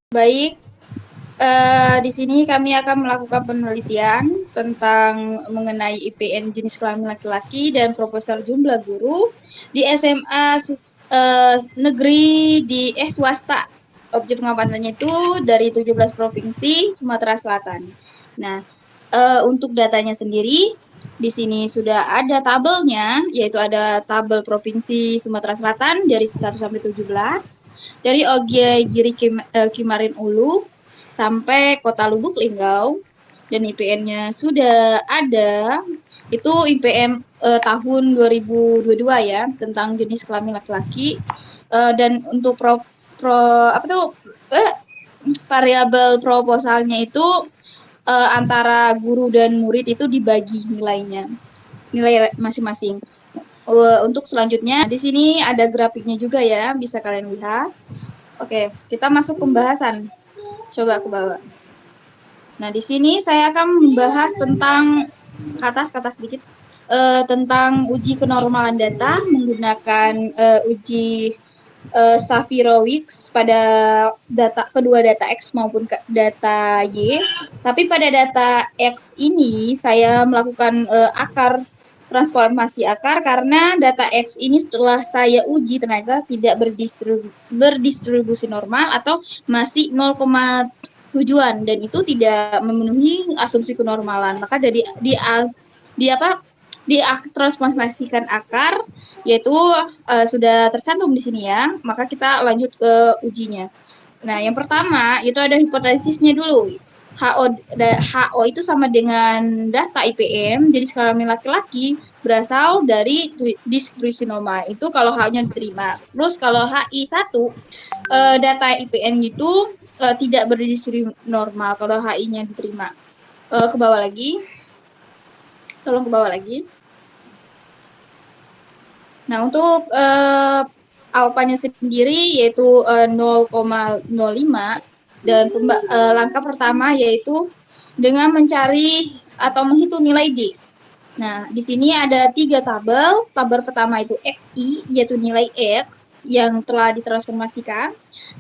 Baik, di sini kami akan melakukan penelitian tentang mengenai IPN jenis kelamin laki-laki dan proposal jumlah guru di SMA negeri swasta. Objek pengamatannya itu dari 17 provinsi Sumatera Selatan. Nah, untuk datanya sendiri di sini sudah ada tabelnya, yaitu ada tabel provinsi Sumatera Selatan dari 1 sampai 17, dari Ogiai Giri Kimarin Ulu sampai Kota Lubuk Linggau, dan IPN-nya sudah ada. Itu IPN tahun 2022 ya, tentang jenis kelamin laki-laki. Dan untuk variabel proposalnya itu antara guru dan murid itu dibagi nilai masing-masing. Untuk selanjutnya di sini ada grafiknya juga ya, bisa kalian lihat. Oke, kita masuk pembahasan. Coba ke bawah. Nah, di sini saya akan membahas tentang ke atas sedikit, tentang uji kenormalan data menggunakan uji Safirovics pada kedua data X maupun data Y. Tapi pada data X ini saya melakukan akar transformasi akar karena data X ini setelah saya uji ternyata tidak berdistribusi normal atau masih 0,7-an, dan itu tidak memenuhi asumsi kenormalan. Maka transformasikan akar, yaitu sudah tercantum di sini ya. Maka kita lanjut ke ujinya. Nah, yang pertama itu ada hipotesisnya dulu. HO itu sama dengan data IPM, jadi kelamin laki-laki berasal dari distribusi normal. Itu kalau H-nya diterima. Terus kalau HI1, data IPN itu tidak berdistribusi normal kalau HI-nya diterima. Ke bawah lagi. Tolong ke bawah lagi. Nah, untuk alfanya sendiri yaitu 0,05, dan langkah pertama yaitu dengan mencari atau menghitung nilai D. Nah, di sini ada 3 tabel. Tabel pertama itu XI, yaitu nilai X yang telah ditransformasikan.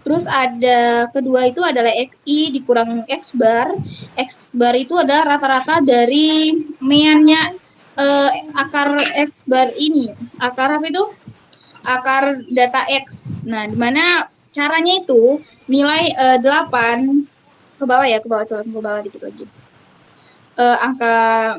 Terus ada kedua itu adalah XI dikurang X bar. X bar itu adalah rata-rata dari meannya akar X bar ini. Akar apa itu? Akar data X. Nah, dimana caranya itu nilai 8 ke bawah ya, ke bawah dikit lagi. Angka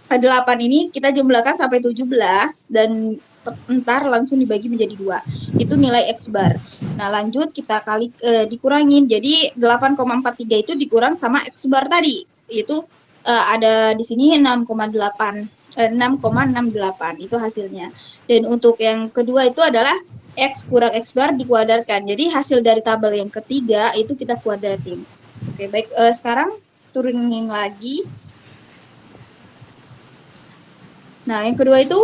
8 ini kita jumlahkan sampai 17 dan ntar langsung dibagi menjadi 2. Itu nilai X bar. Nah, lanjut kita dikurangin. Jadi 8,43 itu dikurang sama X bar tadi. Itu ada di sini 6,68 itu hasilnya. Dan untuk yang kedua itu adalah X kurang X bar dikuadratkan. Jadi hasil dari tabel yang ketiga itu kita kuadratin. Oke, baik. Sekarang turunin lagi. Nah, yang kedua itu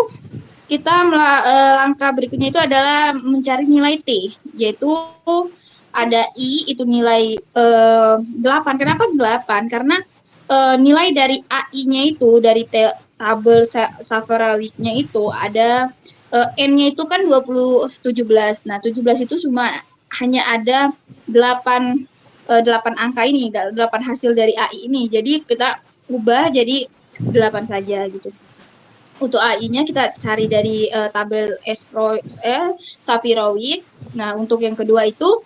kita langkah berikutnya itu adalah mencari nilai T, yaitu ada I itu nilai 8. Kenapa 8? Karena nilai dari AI-nya itu dari tabel Safarawicz-nya itu ada N-nya itu kan 17. Nah, 17 itu hanya ada 8 angka ini, 8 hasil dari AI ini. Jadi kita ubah jadi 8 saja gitu. Untuk AI-nya kita cari dari tabel Safirovics. Nah, untuk yang kedua itu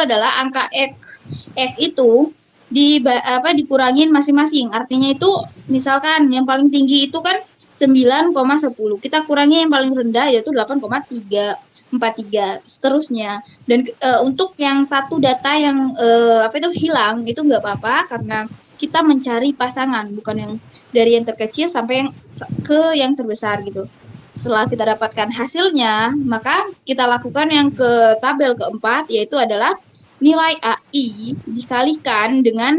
adalah angka X. X itu dikurangin masing-masing. Artinya itu misalkan yang paling tinggi itu kan 9,10. Kita kurangi yang paling rendah yaitu 8,343 seterusnya. Dan untuk yang satu data yang hilang itu nggak apa-apa karena kita mencari pasangan, bukan yang dari yang terkecil sampai ke yang terbesar gitu. Setelah kita dapatkan hasilnya, maka kita lakukan yang ke tabel keempat, yaitu adalah nilai AI dikalikan dengan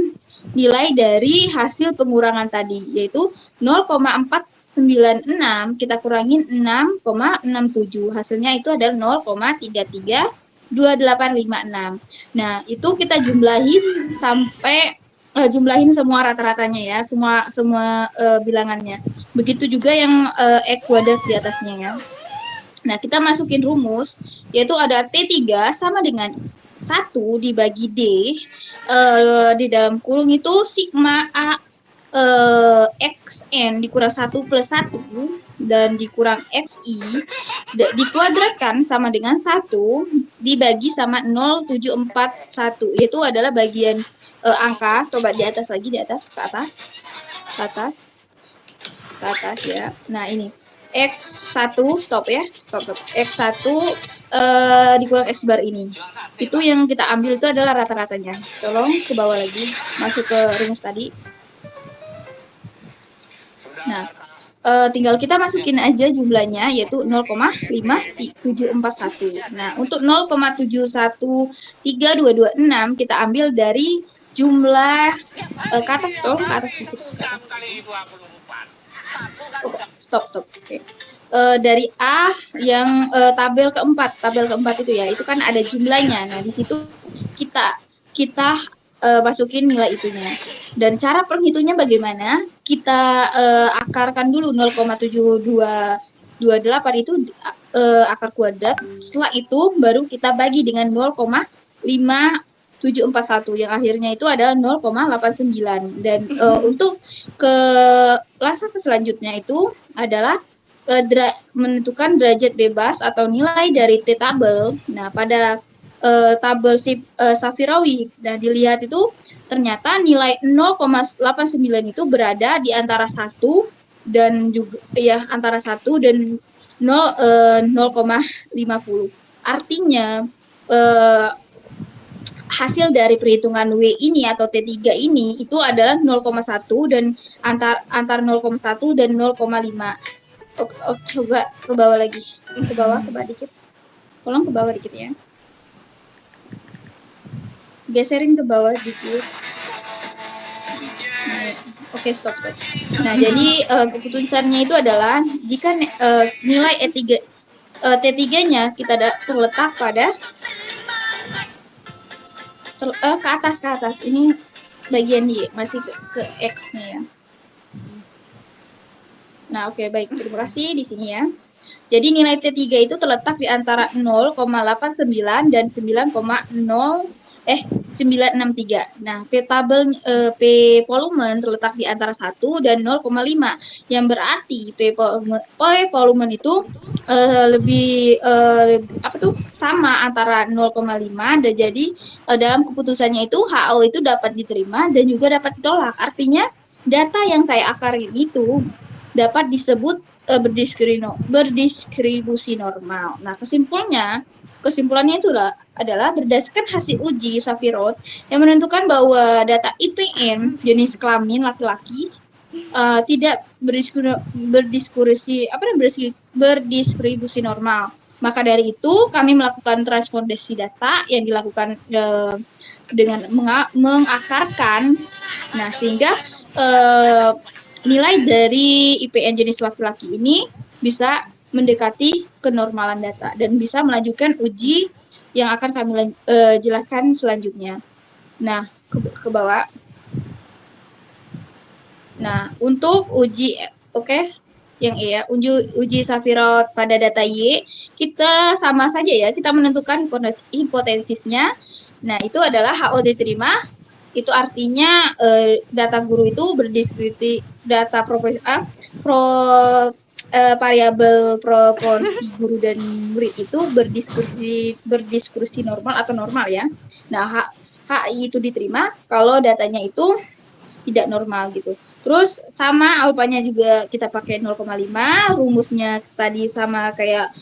nilai dari hasil pengurangan tadi, yaitu 0,496 kita kurangin 6,67. Hasilnya itu adalah 0,332856. Nah, itu kita jumlahin sampai jumlahin semua rata-ratanya ya, semua bilangannya. Begitu juga yang X kuadrat di atasnya ya. Nah, kita masukin rumus, yaitu ada T3 sama dengan 1 1 dibagi D, di dalam kurung itu sigma A xn dikurang 1 plus 1 dan dikurang xi dikuadratkan sama dengan 1 dibagi sama 0,741. Itu adalah bagian angka. Coba di atas lagi, di atas, ke atas, ke atas, ke atas ya. Nah, ini X1, stop ya, stop. X1 dikurang X bar ini. Itu yang kita ambil itu adalah rata-ratanya. Tolong ke bawah lagi, masuk ke rumus tadi. Nah, tinggal kita masukin aja jumlahnya, yaitu 0,5741. Nah, untuk 0,713226 kita ambil dari jumlah ke atas, tolong ke atas sedikit. Stop. Oke. Dari A yang tabel keempat itu ya, itu kan ada jumlahnya. Nah, di situ kita masukin nilai itunya. Dan cara perhitungnya bagaimana? Kita akarkan dulu 0,7228 itu akar kuadrat. Setelah itu baru kita bagi dengan 0,5741 yang akhirnya itu adalah 0,89. Dan untuk ke langkah selanjutnya itu adalah menentukan derajat bebas atau nilai dari T-tabel. Nah, pada tabel Shafirawi, nah dilihat itu ternyata nilai 0,89 itu berada di antara 1 dan juga ya antara 1 dan 0,50. Artinya hasil dari perhitungan W ini atau T3 ini itu adalah 0,1 dan antar 0,1 dan 0,5. Coba ke bawah lagi. Ke bawah dikit. Tolong ke bawah dikit ya. Geserin ke bawah dikit. Oke, stop. Nah, jadi keputusannya itu adalah jika nilai T3-nya kita terletak pada ke atas. Ini bagian Y, masih ke X-nya ya. Nah, oke, baik. Terima kasih di sini ya. Jadi nilai T3 itu terletak di antara 0,89 dan 963. Nah, P volumen terletak di antara 1 dan 0,5. Yang berarti P volumen itu lebih sama antara 0,5 dan jadi dalam keputusannya itu HO itu dapat diterima dan juga dapat ditolak. Artinya data yang saya akarin itu dapat disebut berdistribusi normal. Nah, kesimpulannya itu adalah berdasarkan hasil uji Shafirot yang menentukan bahwa data IPN jenis kelamin laki-laki tidak berdistribusi normal. Maka dari itu kami melakukan transformasi data yang dilakukan dengan mengakarkan. Nah, sehingga nilai dari IPN jenis laki-laki ini bisa mendekati kenormalan data dan bisa melanjutkan uji yang akan kami jelaskan selanjutnya. Nah, ke bawah. Nah, untuk uji yang E ya, uji Shafirot pada data Y, kita sama saja ya, kita menentukan hipotesisnya. Nah, itu adalah HO diterima. Itu artinya data guru itu berdiskusi data variabel proporsi guru dan murid itu berdiskusi normal atau normal ya. Nah, HI itu diterima kalau datanya itu tidak normal gitu. Terus sama alfanya juga kita pakai 0,5, rumusnya tadi sama kayak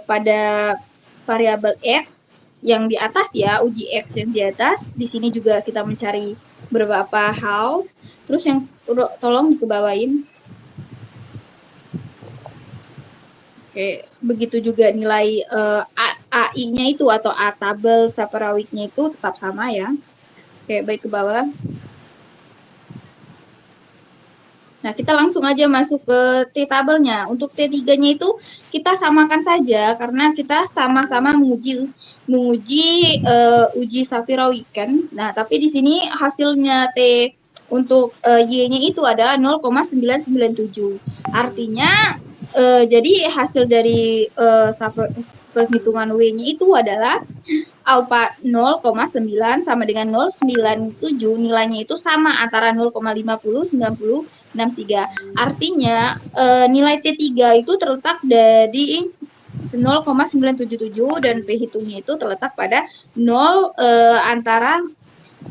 pada variabel X yang di atas ya, uji X yang di atas. Di sini juga kita mencari beberapa hal. Terus yang tolong dikebawain. Oke, begitu juga nilai AI-nya itu atau A tabel Shafirawi-nya itu tetap sama ya. Oke, baik ke bawah. Nah, kita langsung aja masuk ke T-tabelnya. Untuk T3-nya itu kita samakan saja karena kita sama-sama menguji uji Shafirawi kan. Nah, tapi di sini hasilnya T untuk Y-nya itu adalah 0,997. Artinya jadi hasil dari perhitungan W-nya itu adalah alfa 0,9 sama dengan 0,97, nilainya itu sama antara 0,50, 90, 63. Artinya nilai T3 itu terletak dari 0,977 dan P hitungnya itu terletak pada 0 antara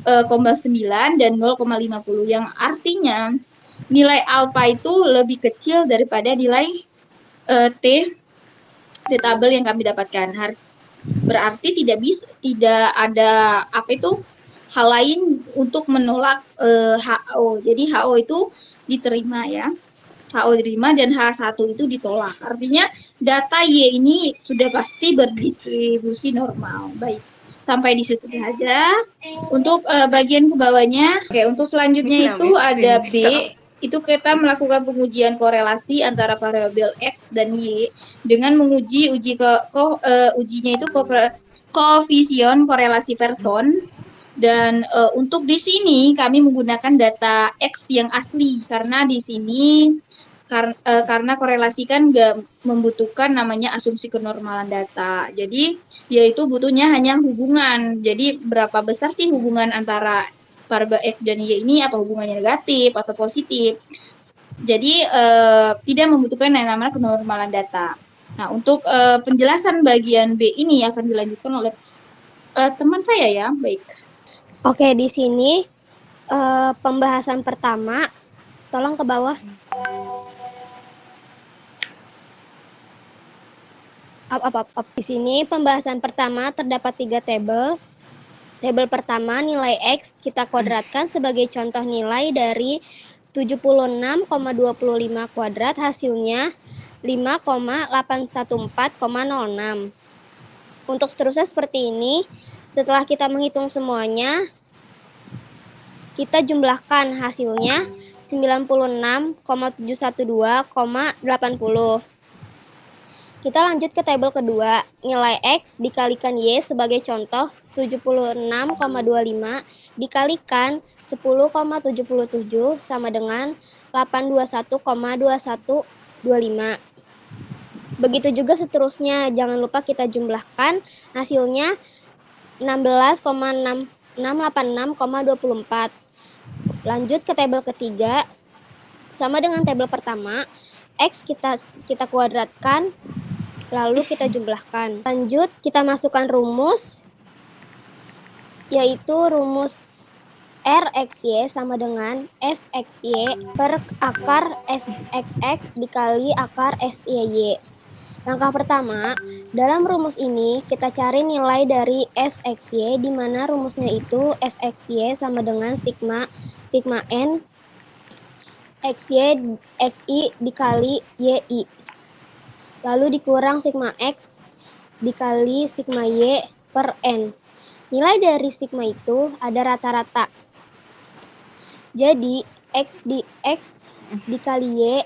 0,9 dan 0,50, yang artinya nilai alfa itu lebih kecil daripada nilai T di tabel yang kami dapatkan. Berarti tidak ada apa itu hal lain untuk menolak HO. Jadi HO itu diterima ya. HO diterima dan H1 itu ditolak. Artinya data Y ini sudah pasti berdistribusi normal. Baik. Sampai di situ saja. Untuk bagian ke bawahnya, oke, untuk selanjutnya itu ada B. Itu kita melakukan pengujian korelasi antara variabel X dan Y dengan menguji ujinya itu koefisien korelasi person. Dan untuk di sini kami menggunakan data X yang asli karena di sini karena korelasi kan nggak membutuhkan namanya asumsi kenormalan data. Jadi yaitu butuhnya hanya hubungan. Jadi berapa besar sih hubungan antara variabel X dan Y ini, apa hubungannya negatif atau positif. Jadi tidak membutuhkan yang namanya kenormalan data. Nah, untuk penjelasan bagian B ini akan dilanjutkan oleh teman saya ya. Baik. Oke, di sini pembahasan pertama, tolong ke bawah. Di sini pembahasan pertama terdapat 3 tabel. Tabel pertama nilai X kita kuadratkan sebagai contoh nilai dari 76,25 kuadrat, hasilnya 5,814,06. Untuk seterusnya seperti ini. Setelah kita menghitung semuanya, kita jumlahkan hasilnya 96,712,80. Kita lanjut ke tabel kedua, nilai X dikalikan Y sebagai contoh 76,25 dikalikan 10,77 sama dengan 821,2125. Begitu juga seterusnya, jangan lupa kita jumlahkan hasilnya 16,686,24. Lanjut ke tabel ketiga, sama dengan tabel pertama, X kita kuadratkan, lalu kita jumlahkan. Lanjut, kita masukkan rumus, yaitu rumus RXY sama dengan SXY per akar SXX dikali akar SYY. Langkah pertama, dalam rumus ini kita cari nilai dari SXY, di mana rumusnya itu SXY sama dengan sigma N XI dikali YI. Lalu dikurang sigma X dikali sigma Y per N. Nilai dari sigma itu ada rata-rata. Jadi X dikali Y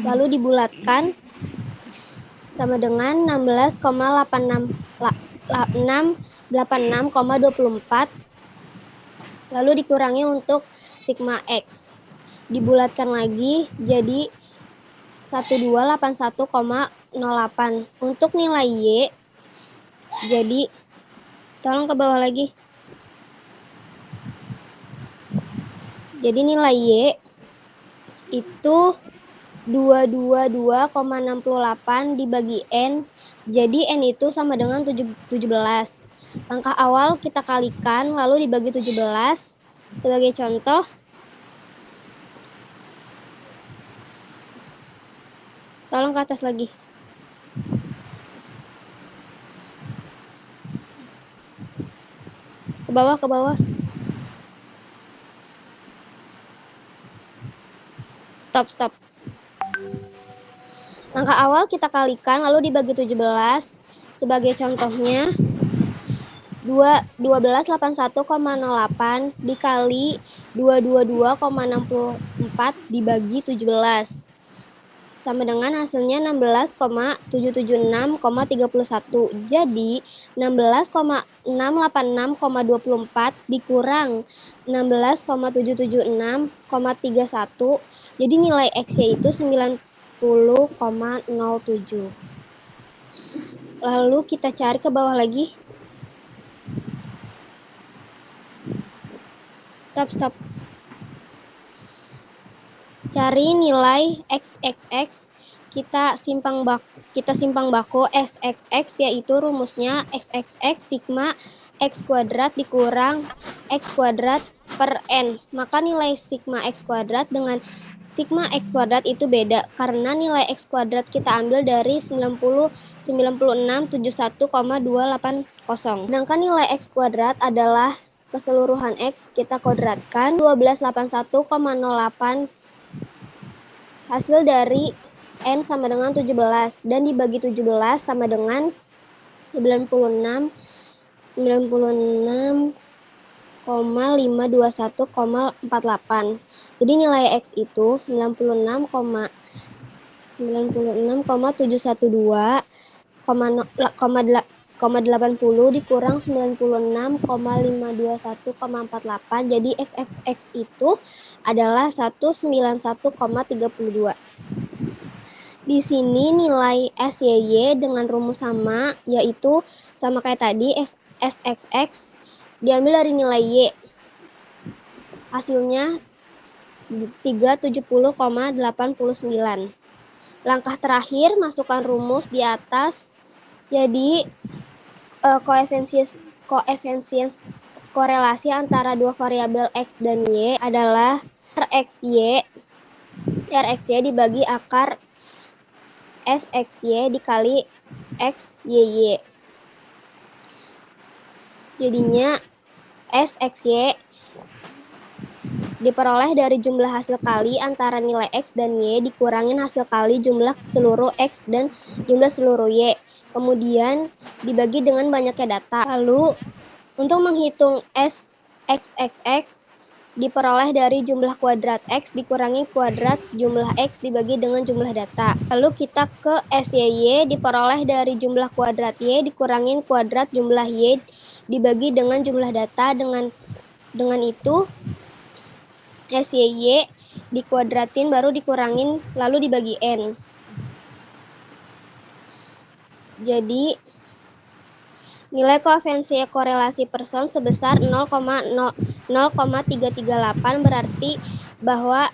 lalu dibulatkan sama dengan 16,86,24 lalu dikurangi untuk sigma X. Dibulatkan lagi jadi 1281,08. Untuk nilai Y, jadi tolong ke bawah lagi. Jadi nilai Y itu 222,68 dibagi N. Jadi N itu sama dengan 17. Langkah awal kita kalikan lalu dibagi 17. Sebagai contoh, tolong ke atas lagi. Ke bawah. Stop. Langkah awal kita kalikan lalu dibagi 17. Sebagai contohnya 1281,08 dikali 222,64 dibagi 17 sama dengan hasilnya 16,776,31. Jadi 16,686,24 dikurang 16,776,31. Jadi nilai X-nya itu 90,07. Lalu kita cari ke bawah lagi. Stop. Cari nilai XXX, kita simpang baku SXX, yaitu rumusnya XXX sigma X kuadrat dikurang X kuadrat per N. Maka nilai sigma X kuadrat dengan sigma X kuadrat itu beda, karena nilai X kuadrat kita ambil dari 9671,280. Sedangkan nilai X kuadrat adalah keseluruhan X, kita kuadratkan 1281,08 hasil dari N sama dengan 17 dan dibagi 17 sama dengan 96,521,48. Jadi nilai X itu 96,712,80 dikurang 96,521,48. Jadi XXX itu adalah 191,32. Di sini nilai SYY dengan rumus sama, yaitu sama kayak tadi, SXX diambil dari nilai Y. Hasilnya 370,89. Langkah terakhir, masukkan rumus di atas. Jadi koefisien korelasi antara dua variabel X dan Y adalah RXY dibagi akar SXY dikali XYY. Jadinya SXY diperoleh dari jumlah hasil kali antara nilai X dan Y dikurangin hasil kali jumlah seluruh X dan jumlah seluruh Y. Kemudian dibagi dengan banyaknya data. Lalu untuk menghitung SXXX diperoleh dari jumlah kuadrat X dikurangi kuadrat jumlah X dibagi dengan jumlah data. Lalu kita ke SYY diperoleh dari jumlah kuadrat Y dikurangin kuadrat jumlah Y dibagi dengan jumlah data. Dengan itu SYY dikuadratin baru dikurangin lalu dibagi N. Jadi nilai koefisien korelasi person sebesar 0,0338, berarti bahwa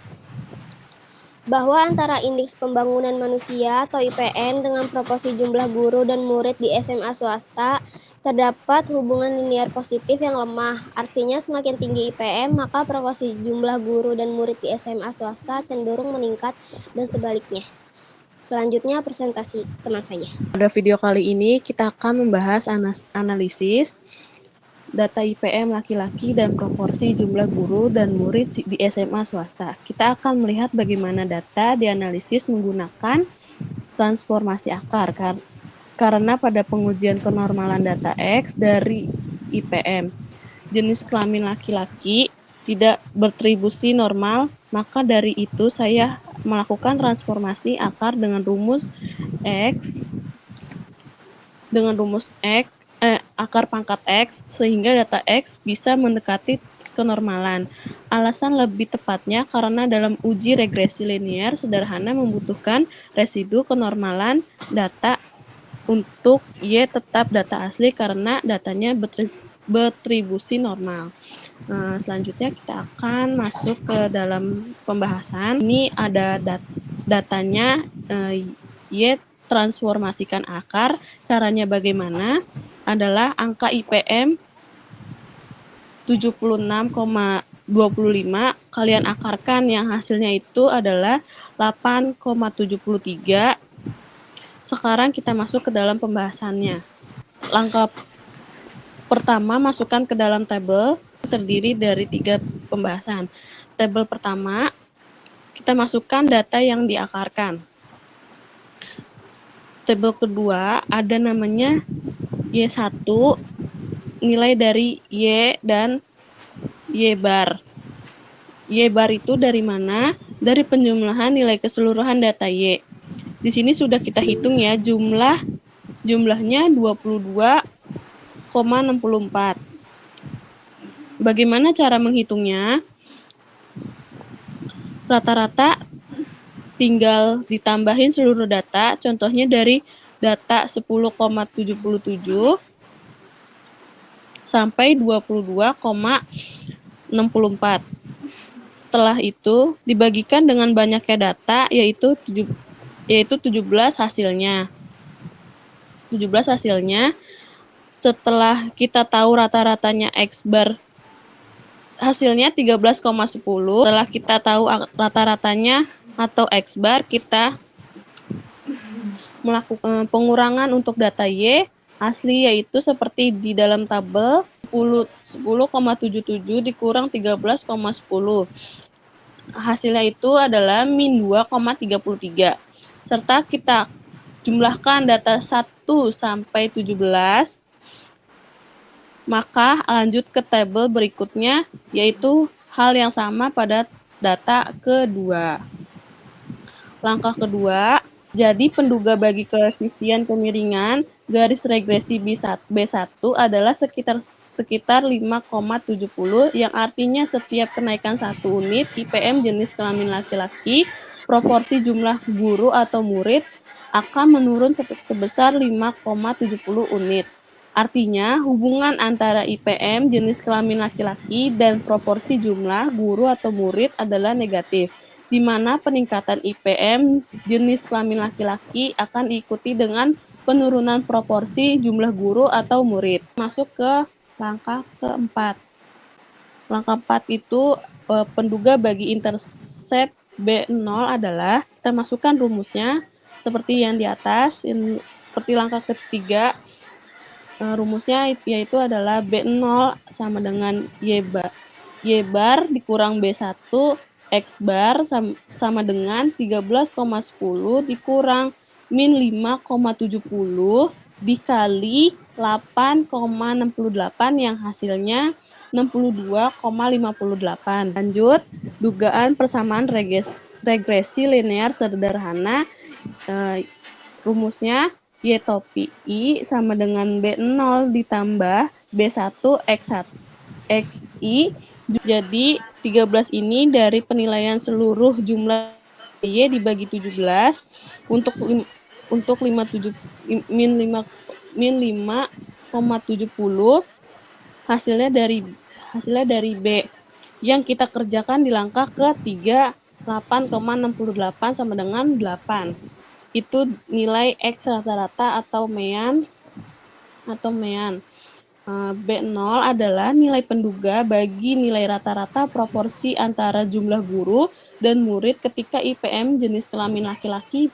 antara indeks pembangunan manusia atau IPM dengan proporsi jumlah guru dan murid di SMA swasta terdapat hubungan linear positif yang lemah. Artinya semakin tinggi IPM, maka proporsi jumlah guru dan murid di SMA swasta cenderung meningkat dan sebaliknya. Selanjutnya presentasi teman saya. Pada video kali ini kita akan membahas analisis data IPM laki-laki dan proporsi jumlah guru dan murid di SMA swasta. Kita akan melihat bagaimana data dianalisis menggunakan transformasi akar, karena pada pengujian kenormalan data X dari IPM, jenis kelamin laki-laki tidak bertribusi normal, maka dari itu saya melakukan transformasi akar dengan rumus akar pangkat X, sehingga data X bisa mendekati kenormalan. Alasan lebih tepatnya karena dalam uji regresi linear sederhana membutuhkan residu kenormalan data untuk Y tetap data asli karena datanya bertribusi normal. Selanjutnya kita akan masuk ke dalam pembahasan. Ini ada datanya Y transformasikan akar. Caranya bagaimana? Adalah angka IPM 76,25 kalian akarkan, yang hasilnya itu adalah 8,73. Sekarang kita masuk ke dalam pembahasannya. Langkah pertama, masukkan ke dalam tabel, terdiri dari 3 pembahasan. Tabel pertama, kita masukkan data yang diakarkan. Tabel kedua, ada namanya Y1, nilai dari Y dan Y bar. Y bar itu dari mana? Dari penjumlahan nilai keseluruhan data Y. Di sini sudah kita hitung ya, jumlahnya 22,64. Bagaimana cara menghitungnya? Rata-rata tinggal ditambahin seluruh data, contohnya dari data 10,77 sampai 22,64. 64. Setelah itu dibagikan dengan banyaknya data, yaitu 17 hasilnya. 17 hasilnya. Setelah kita tahu rata-ratanya X bar, hasilnya 13,10. Setelah kita tahu rata-ratanya atau X bar, kita melakukan pengurangan untuk data Y asli, yaitu seperti di dalam tabel 10,77 dikurang 13,10. Hasilnya itu adalah min 2,33. Serta kita jumlahkan data 1 sampai 17, maka lanjut ke tabel berikutnya, yaitu hal yang sama pada data kedua. Langkah kedua, jadi penduga bagi koefisien kemiringan garis regresi B1 adalah sekitar 5,70, yang artinya setiap kenaikan 1 unit IPM jenis kelamin laki-laki, proporsi jumlah guru atau murid akan menurun sebesar 5,70 unit. Artinya, hubungan antara IPM jenis kelamin laki-laki dan proporsi jumlah guru atau murid adalah negatif, di mana peningkatan IPM jenis kelamin laki-laki akan diikuti dengan penurunan proporsi jumlah guru atau murid. Masuk ke langkah keempat. Langkah 4 itu penduga bagi intersep B0 adalah, kita masukkan rumusnya seperti yang di atas. Seperti langkah ketiga, rumusnya yaitu adalah B0 sama dengan Y bar dikurang B1 X bar sama dengan 13,10 dikurang min 5,70 dikali 8,68 yang hasilnya 62,58. Lanjut, dugaan persamaan regresi linear sederhana. Rumusnya Y topi I sama dengan B0 ditambah B1 XI. Jadi 13 ini dari penilaian seluruh jumlah Y dibagi 17 untuk min 5,70 hasilnya dari B yang kita kerjakan di langkah ketiga. 8,68 sama dengan 8. Itu nilai X rata-rata atau mean. B0 adalah nilai penduga bagi nilai rata-rata proporsi antara jumlah guru dan murid ketika IPM jenis kelamin laki-laki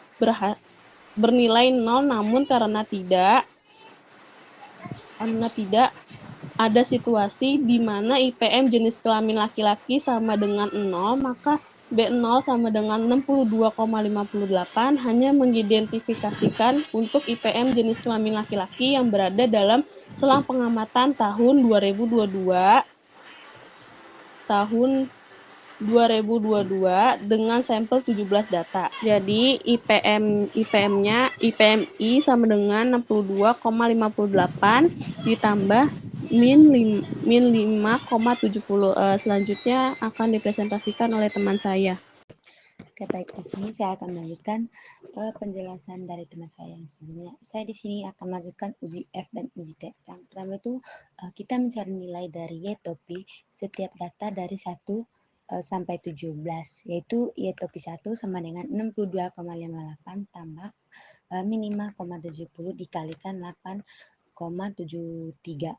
bernilai 0, namun karena tidak ada situasi di mana IPM jenis kelamin laki-laki sama dengan 0, maka B0 sama dengan 62,58 hanya mengidentifikasikan untuk IPM jenis kelamin laki-laki yang berada dalam selang pengamatan tahun 2022 dengan sampel 17 data. Jadi IPMI sama dengan 62,58 ditambah min 5,70. Selanjutnya akan dipresentasikan oleh teman saya. Oke, baik, di sini saya akan melanjutkan penjelasan dari teman saya yang sebelumnya. Saya di sini akan melanjutkan uji F dan uji T. Yang pertama itu kita mencari nilai dari Y topi setiap data dari 1 sampai 17, yaitu Y topi 1 sama dengan 62,58 tambah min 5,70 dikalikan 8,73.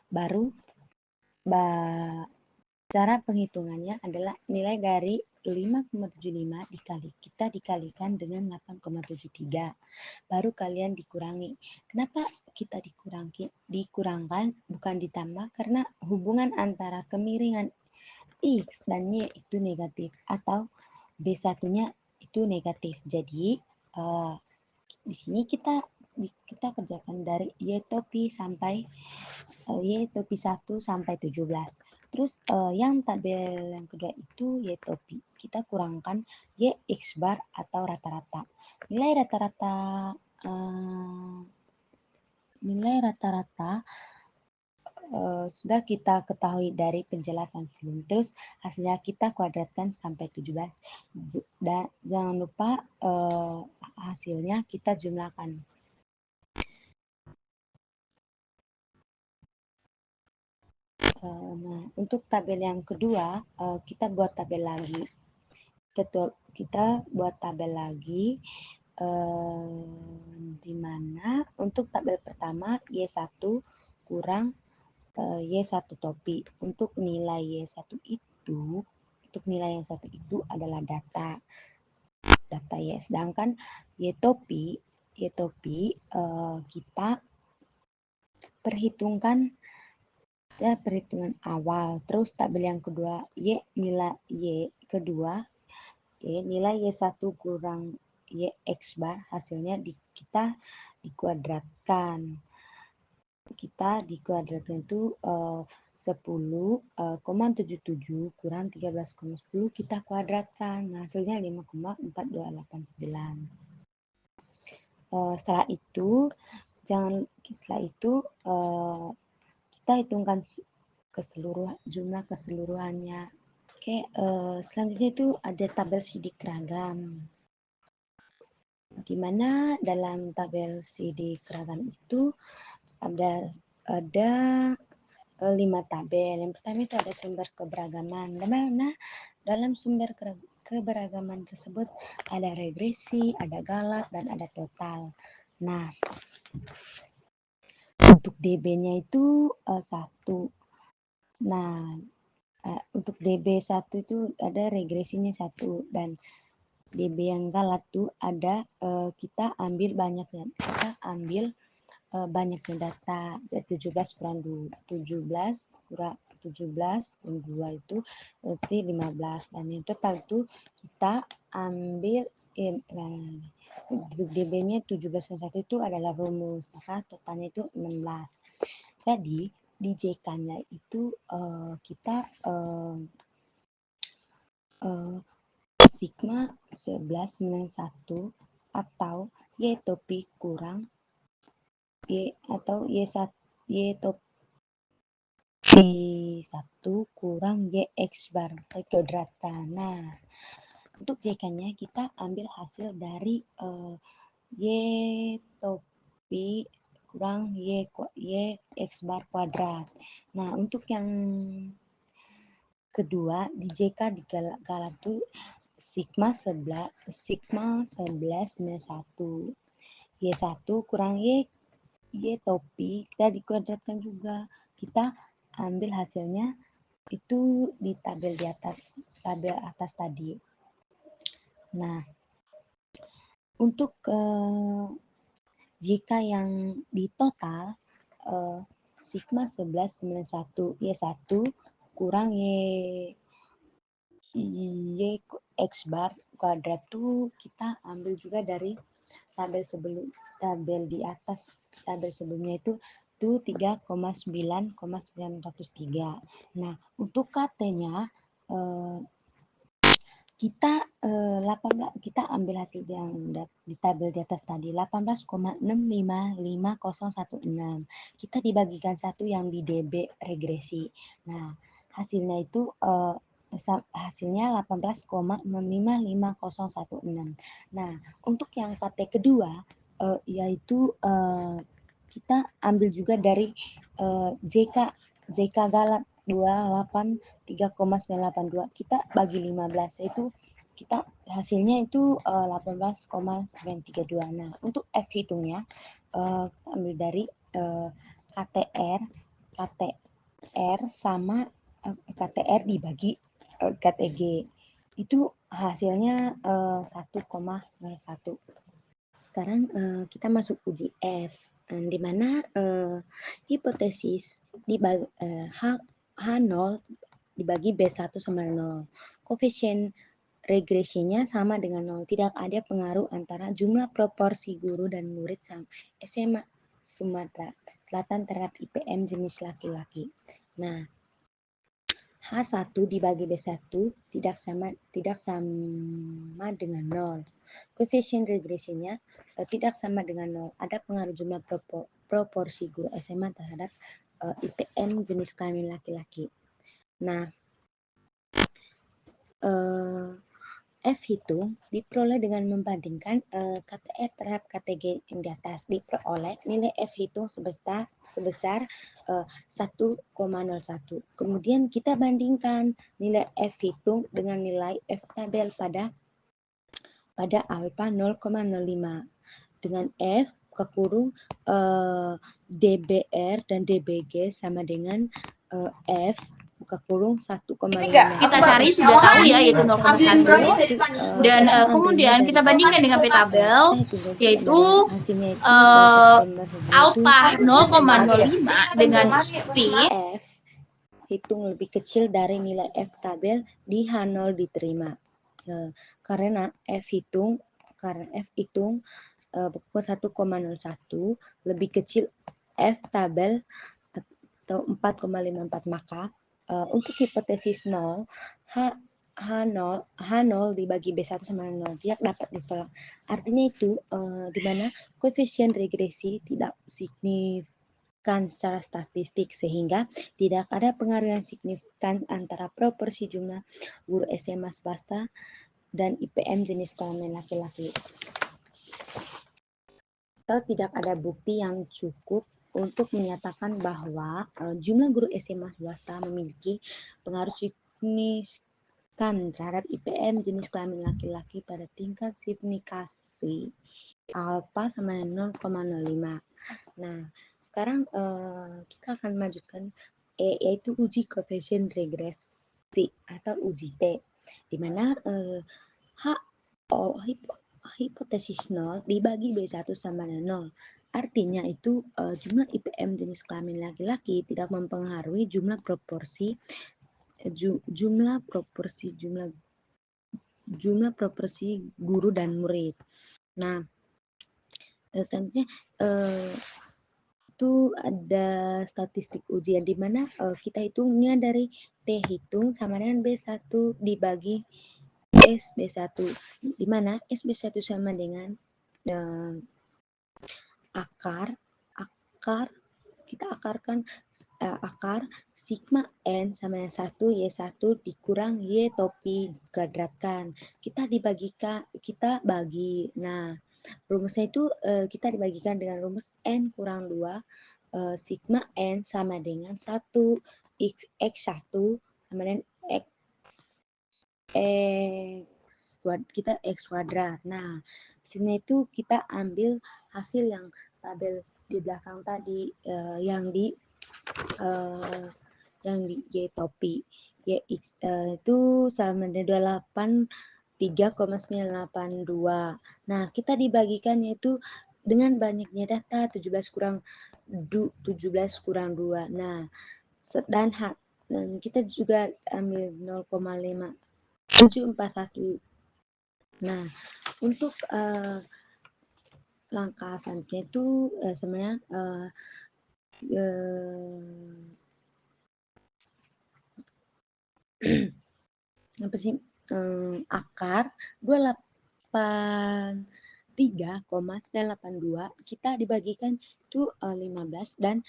Baru cara penghitungannya adalah nilai dari 5,75 dikalikan dengan 8,73. Baru kalian dikurangi. Kenapa kita dikurangkan bukan ditambah? Karena hubungan antara kemiringan X dan Y itu negatif atau B1-nya itu negatif. Jadi di sini kita kerjakan dari Y topi 1 sampai 17. Terus yang tabel yang kedua itu Y topi. Kita kurangkan Y X bar atau rata-rata. Nilai rata-rata sudah kita ketahui dari penjelasan sebelum. Terus hasilnya kita kuadratkan sampai 17. Dan jangan lupa hasilnya kita jumlahkan. untuk tabel yang kedua, kita buat tabel lagi. Kita buat tabel lagi, di mana untuk tabel pertama Y1 kurang Y1 topi. Untuk nilai Y1 itu, untuk nilai yang satu itu adalah data Y. Sedangkan Y topi kita perhitungkan perhitungan awal. Terus tabel yang kedua, nilai Y kedua, nilai Y1 kurang Y X bar, hasilnya kita dikuadratkan. Kita dikuadratkan itu 10,77 kurang 13,10 kita kuadratkan. Nah, hasilnya 5,4289. Setelah itu kita hitungkan jumlah keseluruhannya. Oke, selanjutnya itu ada tabel sidik ragam. Di mana dalam tabel sidik ragam itu ada 5 tabel. Yang pertama itu ada sumber keberagaman. Di mana dalam sumber keberagaman tersebut ada regresi, ada galat, dan ada total. Nah, untuk DB-nya itu 1. Nah, untuk DB1 itu ada regresinya 1, dan DB yang galat tuh ada kita ambil banyaknya data. 17 kurang 2 itu berarti 15, dan yang total itu kita ambil DB-nya 17 dan 1 itu adalah rumus, maka totalnya itu 16. Jadi di JK-nya itu kita sigma 1191 atau Y topi kurang Y atau Y topi 1 kurang Y X bar kuadratkan. Nah, untuk JK-nya kita ambil hasil dari Y topi kurang Y X bar kuadrat. Nah, untuk yang kedua di JK di galat itu sigma 1191 Y1 kurang Y topi kita dikuadratkan juga. Kita ambil hasilnya itu di tabel atas tadi. Nah, untuk jika yang di total sigma 1191 Y1 kurang Y X bar kuadrat tuh kita ambil juga dari tabel di atas tabel sebelumnya itu 3,9,903. Nah, untuk KT-nya kita ambil hasil yang di tabel di atas tadi 18,655016. Kita dibagikan 1 yang di DB regresi. Nah, hasilnya itu hasilnya 18,655016. Nah, untuk yang KT kedua yaitu kita ambil juga dari JK galat 283,982 kita bagi 15 yaitu kita hasilnya itu 18,932. Nah, untuk F hitungnya ambil dari KTR sama KTR dibagi KTG itu hasilnya 1,01. Sekarang kita masuk uji F, di mana hipotesis H0 dibagi B1 sama 0. Koefisien regresinya sama dengan 0. Tidak ada pengaruh antara jumlah proporsi guru dan murid SMA Sumatera Selatan terhadap IPM jenis laki-laki. Nah, H1 dibagi B1 tidak sama dengan 0. Koefisien regresinya tidak sama dengan 0. Ada pengaruh jumlah proporsi guru SMA terhadap IPM jenis kelamin laki-laki. Nah, F hitung diperoleh dengan membandingkan kata R terhadap KTG yang di atas. Diperoleh nilai F hitung sebesar 1,01. Kemudian kita bandingkan nilai F hitung dengan nilai F tabel pada alfa 0,05 dengan F buka kurung DBR dan DBG sama dengan F buka kurung 1,5. Kita cari sudah tahu ya, yaitu 0,1. Dan kemudian kita bandingkan dengan P tabel, yaitu alfa 0,05 dengan P. F hitung lebih kecil dari nilai F tabel di H0 diterima. Karena F hitung 1,01 lebih kecil F tabel atau 4,54, maka untuk hipotesis 0 H0 dibagi B1 sama 0 tidak dapat ditolak. Artinya itu di mana koefisien regresi tidak signifikan secara statistik sehingga tidak ada pengaruh yang signifikan antara proporsi jumlah guru SMA swasta dan IPM jenis kelamin laki-laki. Atau tidak ada bukti yang cukup untuk menyatakan bahwa jumlah guru SMA swasta memiliki pengaruh signifikan terhadap IPM jenis kelamin laki-laki pada tingkat signifikasi alfa sama dengan 0,05. Nah, sekarang kita akan melanjutkan yaitu uji koefisien regresi atau uji T, di mana hipotesis 0 dibagi B1 sama dengan 0. Artinya itu jumlah IPM jenis kelamin laki-laki tidak mempengaruhi jumlah proporsi guru dan murid. Nah, selanjutnya itu ada statistik ujian di mana kita hitungnya dari T hitung sama dengan B1 dibagi SB1, di mana SB1 sama dengan akar kita akarkan akar sigma N sama dengan 1 Y1 dikurang Y topi dikuadratkan. Kita bagi. Nah, rumusnya itu kita dibagikan dengan rumus N kurang 2 sigma N sama dengan 1 X1 sama dengan X kuadrat. Nah, sini itu kita ambil hasil yang tabel di belakang tadi yang di Y topi. YX itu sama dengan 3,982. Nah, kita dibagikan yaitu dengan banyaknya data 17 kurang 2. Nah, dan kita juga ambil 0,5741. Nah, untuk langkah selanjutnya itu sebenarnya apa sih akar 283,982 kita dibagikan itu 15 dan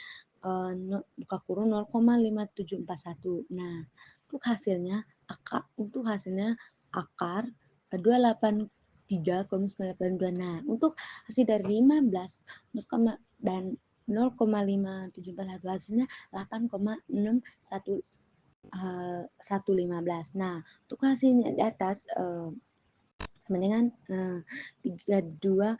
buka kurung 0,5741. Nah, untuk hasilnya akar 283,982. Nah, untuk hasil dari 15 dan 0,5741 hasilnya 8,115. Nah, untuk hasilnya di atas sama dengan 32,98.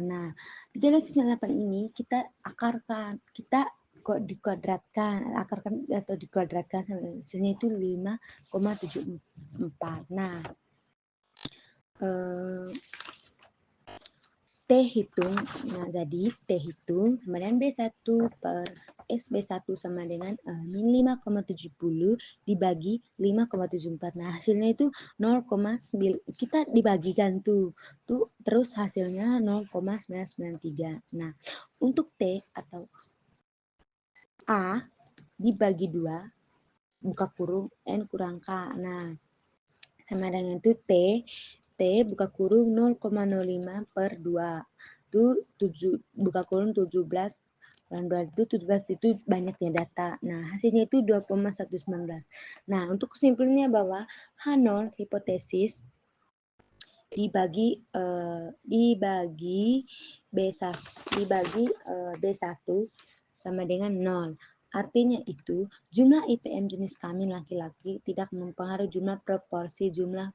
Nah, 32,98 ini kita akarkan, kita dikuadratkan, akarkan atau dikuadratkan hasilnya itu 5,74. Nah, T hitung, nah jadi T hitung sama dengan B1 per SB1 sama dengan min 5,70 dibagi 5,74. Nah, hasilnya itu 0,9. Kita dibagikan tuh terus hasilnya 0,993. Nah, untuk T atau A dibagi 2 buka kurung N kurang K. Nah, sama dengan itu T buka kurung 0,05 per 2 itu buka kurung 17 Bulan 2017 itu banyaknya data. Nah, hasilnya itu 2,119. Nah, untuk kesimpulannya bahwa H0 hipotesis dibagi B1 sama dengan 0. Artinya itu jumlah IPM jenis kelamin laki-laki tidak mempengaruhi jumlah proporsi jumlah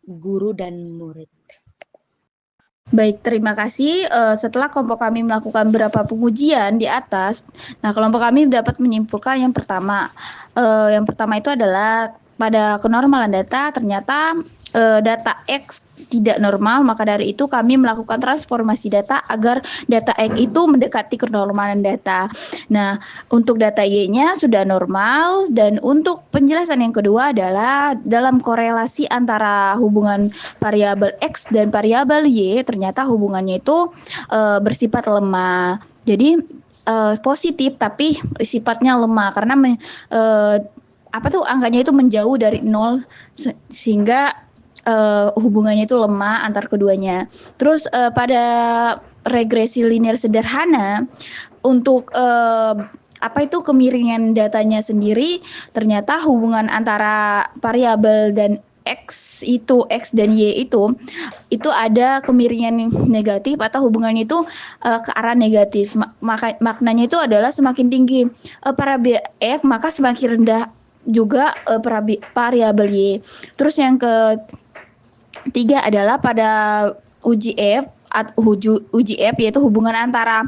guru dan murid. Baik, terima kasih. Setelah kelompok kami melakukan beberapa pengujian di atas, nah kelompok kami dapat menyimpulkan yang pertama. Yang pertama itu adalah pada kenormalan data ternyata data X tidak normal, maka dari itu kami melakukan transformasi data agar data X itu mendekati kenormalan data. Nah, untuk data Y-nya sudah normal, dan untuk penjelasan yang kedua adalah dalam korelasi antara hubungan variabel X dan variabel Y, ternyata hubungannya itu bersifat lemah. Jadi positif tapi sifatnya lemah karena angkanya itu menjauh dari 0 sehingga hubungannya itu lemah antar keduanya. Terus pada regresi linear sederhana untuk kemiringan datanya sendiri, ternyata hubungan antara variabel dan X dan Y itu ada kemiringan negatif atau hubungannya itu ke arah negatif. Maknanya itu adalah semakin tinggi variabel X maka semakin rendah juga variabel Y. Terus yang ketiga adalah pada uji F yaitu hubungan antara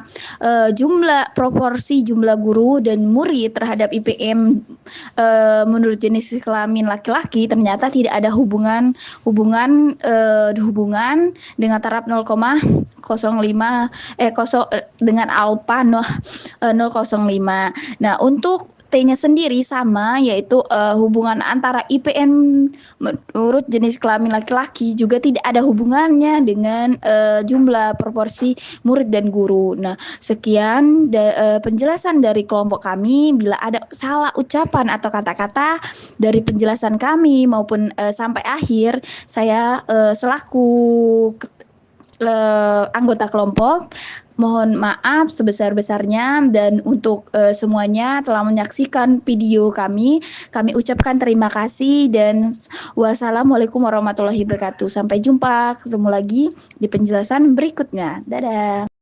proporsi jumlah guru dan murid terhadap IPM menurut jenis kelamin laki-laki, ternyata tidak ada hubungan dengan taraf 0,05 dengan alfa 0,05. Nah, untuk T-nya sendiri sama, yaitu hubungan antara IPM menurut jenis kelamin laki-laki juga tidak ada hubungannya dengan jumlah proporsi murid dan guru. Nah, sekian penjelasan dari kelompok kami. Bila ada salah ucapan atau kata-kata dari penjelasan kami maupun sampai akhir, saya selaku anggota kelompok mohon maaf sebesar-besarnya, dan untuk semuanya telah menyaksikan video kami ucapkan terima kasih dan wassalamualaikum warahmatullahi wabarakatuh. Sampai jumpa, ketemu lagi di penjelasan berikutnya. Dadah.